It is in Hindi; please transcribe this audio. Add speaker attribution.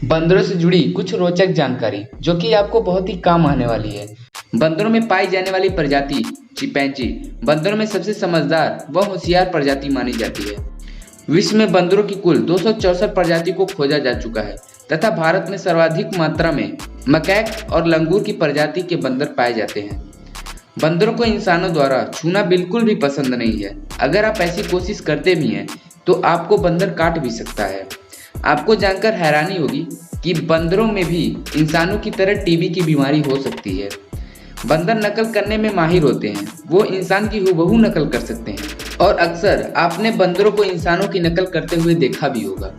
Speaker 1: बंदरों से जुड़ी कुछ रोचक जानकारी जो कि आपको बहुत ही काम आने वाली है। बंदरों में पाई जाने वाली प्रजाति चिंपैंजी बंदरों में सबसे समझदार व होशियार प्रजाति मानी जाती है। विश्व में बंदरों की कुल 264 प्रजाति को खोजा जा चुका है तथा भारत में सर्वाधिक मात्रा में मकैक और लंगूर की प्रजाति के बंदर पाए जाते हैं। बंदरों को इंसानों द्वारा छूना बिल्कुल भी पसंद नहीं है। अगर आप ऐसी कोशिश करते भी हैं तो आपको बंदर काट भी सकता है। आपको जानकर हैरानी होगी कि बंदरों में भी इंसानों की तरह टीबी की बीमारी हो सकती है। बंदर नकल करने में माहिर होते हैं, वो इंसान की हूबहू नकल कर सकते हैं और अक्सर आपने बंदरों को इंसानों की नकल करते हुए देखा भी होगा।